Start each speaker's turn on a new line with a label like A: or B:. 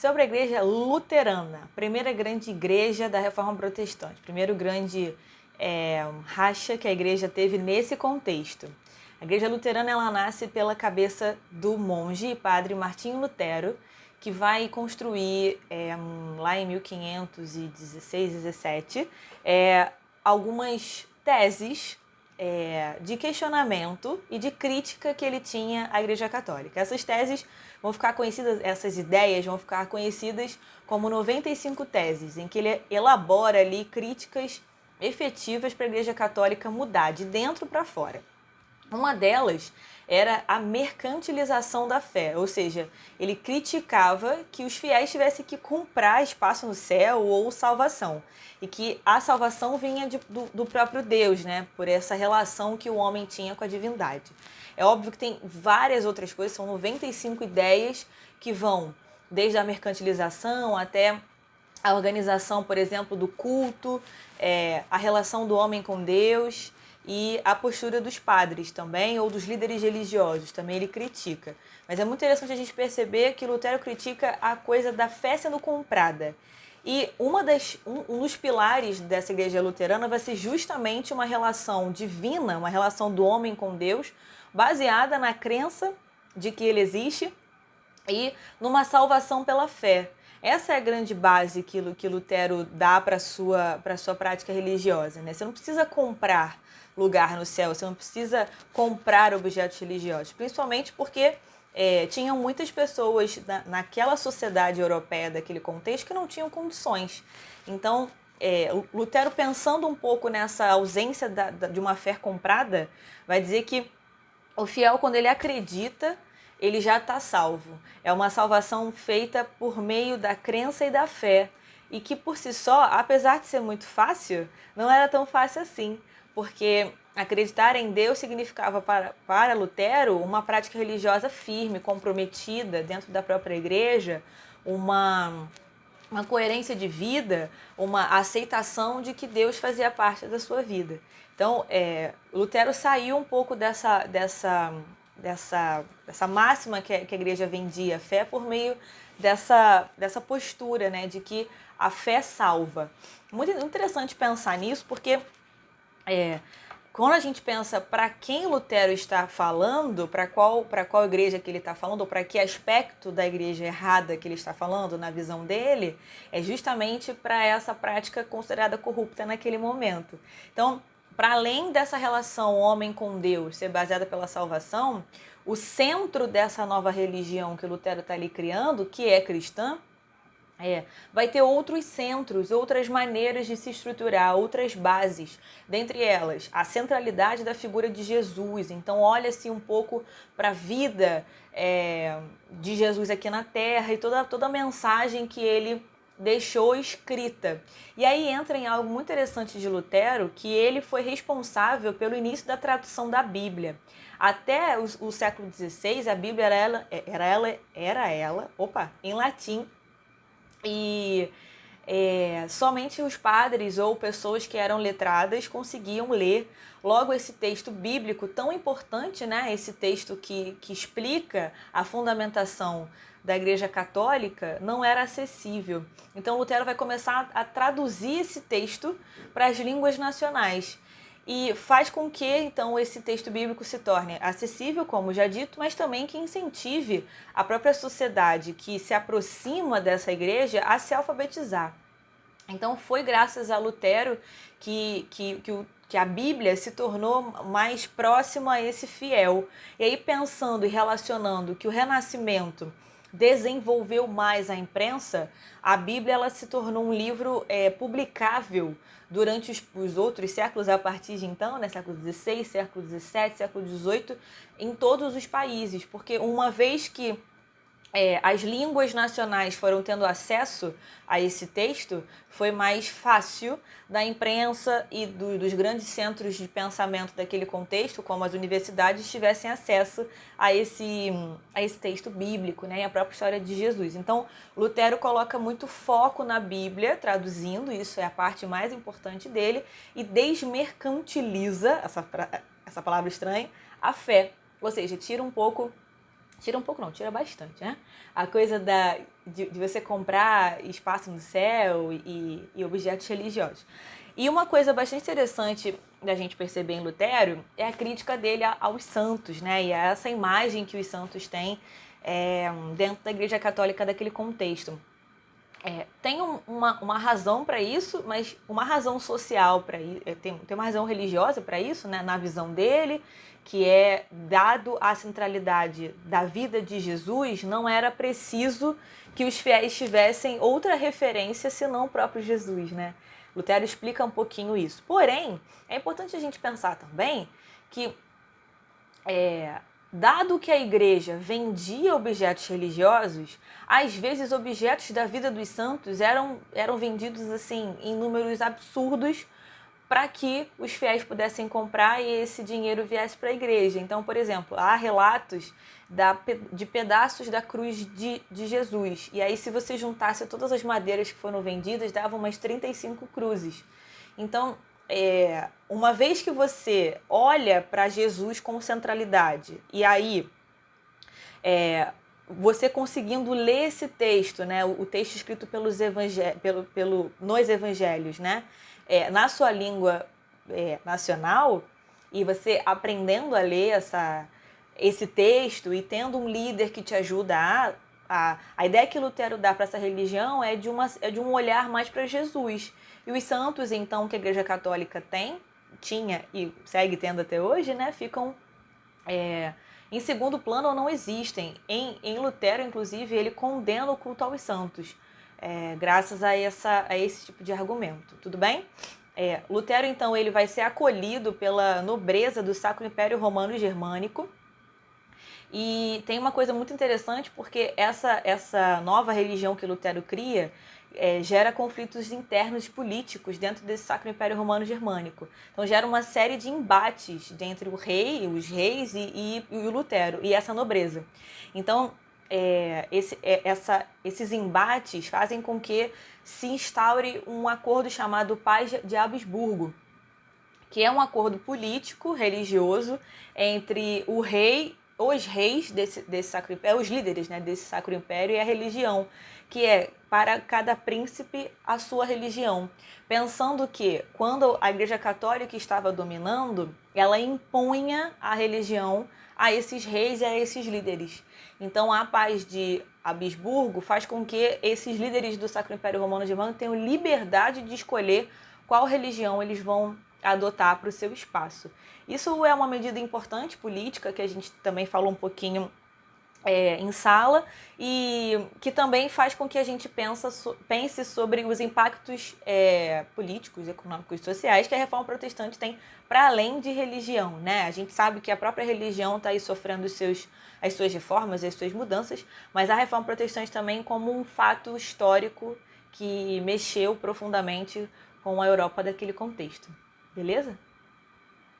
A: sobre a igreja luterana, primeira grande igreja da Reforma Protestante, primeiro grande racha que a igreja teve nesse contexto. A igreja luterana ela nasce pela cabeça do monge e padre Martinho Lutero, que vai construir lá em 1516, 17, algumas teses de questionamento e de crítica que ele tinha à Igreja Católica. Essas teses vão ficar conhecidas, essas ideias vão ficar conhecidas como 95 teses, em que ele elabora ali críticas efetivas para a Igreja Católica mudar de dentro para fora. Uma delas era a mercantilização da fé, ou seja, ele criticava que os fiéis tivessem que comprar espaço no céu ou salvação, e que a salvação vinha do próprio Deus, né, por essa relação que o homem tinha com a divindade. É óbvio que tem várias outras coisas, são 95 ideias que vão desde a mercantilização até a organização, por exemplo, do culto, a relação do homem com Deus e a postura dos padres também, ou dos líderes religiosos, também ele critica. Mas é muito interessante a gente perceber que Lutero critica a coisa da fé sendo comprada. E um dos pilares dessa igreja luterana vai ser justamente uma relação divina, uma relação do homem com Deus, baseada na crença de que ele existe e numa salvação pela fé. Essa é a grande base que Lutero dá para a sua prática religiosa, né? Você não precisa comprar lugar no céu, você não precisa comprar objetos religiosos, principalmente porque tinham muitas pessoas naquela sociedade europeia daquele contexto que não tinham condições. Então, Lutero, pensando um pouco nessa ausência de uma fé comprada, vai dizer que o fiel, quando ele acredita, ele já está salvo. É uma salvação feita por meio da crença e da fé. E que por si só, apesar de ser muito fácil, não era tão fácil assim. Porque acreditar em Deus significava para Lutero uma prática religiosa firme, comprometida dentro da própria igreja, uma coerência de vida, uma aceitação de que Deus fazia parte da sua vida. Então, Lutero saiu um pouco dessa máxima que a igreja vendia, fé, por meio dessa postura, né, de que a fé salva. Muito interessante pensar nisso, porque quando a gente pensa para quem Lutero está falando, para qual igreja que ele está falando, ou para que aspecto da igreja errada que ele está falando na visão dele, é justamente para essa prática considerada corrupta naquele momento. Então, para além dessa relação homem com Deus ser baseada pela salvação, o centro dessa nova religião que Lutero está ali criando, que é cristã, vai ter outros centros, outras maneiras de se estruturar, outras bases. Dentre elas, a centralidade da figura de Jesus. Então, olha-se um pouco para a vida de Jesus aqui na Terra e toda a mensagem que ele deixou escrita. E aí entra em algo muito interessante de Lutero, que ele foi responsável pelo início da tradução da Bíblia. Até o século XVI, a Bíblia era ela em latim, e somente os padres ou pessoas que eram letradas conseguiam ler logo esse texto bíblico tão importante, né? Esse texto que explica a fundamentação da Igreja Católica não era acessível. Então Lutero vai começar a traduzir esse texto para as línguas nacionais. E faz com que, então, esse texto bíblico se torne acessível, como já dito, mas também que incentive a própria sociedade que se aproxima dessa igreja a se alfabetizar. Então, foi graças a Lutero que a Bíblia se tornou mais próxima a esse fiel. E aí, pensando e relacionando que o Renascimento desenvolveu mais a imprensa, a Bíblia ela se tornou um livro publicável durante os outros séculos, a partir de então, né, século XVI, século XVII, século XVIII, em todos os países, porque uma vez que as línguas nacionais foram tendo acesso a esse texto, foi mais fácil da imprensa e dos grandes centros de pensamento daquele contexto, como as universidades, tivessem acesso a esse texto bíblico, né, e a própria história de Jesus. Então, Lutero coloca muito foco na Bíblia, traduzindo, isso é a parte mais importante dele, e desmercantiliza, essa palavra estranha, a fé. Ou seja, tira bastante, né? A coisa de você comprar espaço no céu e objetos religiosos. E uma coisa bastante interessante da gente perceber em Lutero é a crítica dele aos santos, né? E a essa imagem que os santos têm dentro da Igreja Católica daquele contexto. Tem uma razão para isso, mas uma razão social para isso, tem uma razão religiosa para isso, né, na visão dele, que é, dado a centralidade da vida de Jesus, não era preciso que os fiéis tivessem outra referência senão o próprio Jesus, né? Lutero explica um pouquinho isso. Porém, é importante a gente pensar também que dado que a igreja vendia objetos religiosos, às vezes objetos da vida dos santos eram vendidos assim em números absurdos para que os fiéis pudessem comprar e esse dinheiro viesse para a igreja. Então, por exemplo, há relatos de pedaços da cruz de Jesus. E aí, se você juntasse todas as madeiras que foram vendidas, dava umas 35 cruzes. Então, uma vez que você olha para Jesus com centralidade, e aí você conseguindo ler esse texto, né, o texto escrito pelos nos evangelhos, né, na sua língua nacional, e você aprendendo a ler esse texto e tendo um líder que te ajuda a ideia que Lutero dá para essa religião é de um olhar mais para Jesus. E os santos, então, que a Igreja Católica tinha e segue tendo até hoje, né, ficam em segundo plano ou não existem. Em Lutero, inclusive, ele condena o culto aos santos, graças a esse tipo de argumento. Tudo bem? Lutero, então, ele vai ser acolhido pela nobreza do Sacro Império Romano Germânico. E tem uma coisa muito interessante, porque essa nova religião que Lutero cria gera conflitos internos políticos dentro desse Sacro Império Romano Germânico. Então gera uma série de embates entre os reis e o Lutero, e essa nobreza. Então, esses embates fazem com que se instaure um acordo chamado Paz de Habsburgo, que é um acordo político, religioso, entre os reis desse Sacro Império, os líderes, né, desse Sacro Império, e a religião, que é para cada príncipe a sua religião. Pensando que quando a Igreja Católica estava dominando, ela impunha a religião a esses reis e a esses líderes. Então a paz de Habsburgo faz com que esses líderes do Sacro Império Romano Germânico tenham liberdade de escolher qual religião eles vão adotar para o seu espaço. Isso é uma medida importante política, que a gente também falou um pouquinho em sala, e que também faz com que a gente pense sobre os impactos políticos, econômicos e sociais que a Reforma Protestante tem para além de religião, né? A gente sabe que a própria religião está aí sofrendo as suas reformas, as suas mudanças, mas a Reforma Protestante também como um fato histórico que mexeu profundamente com a Europa daquele contexto. Beleza?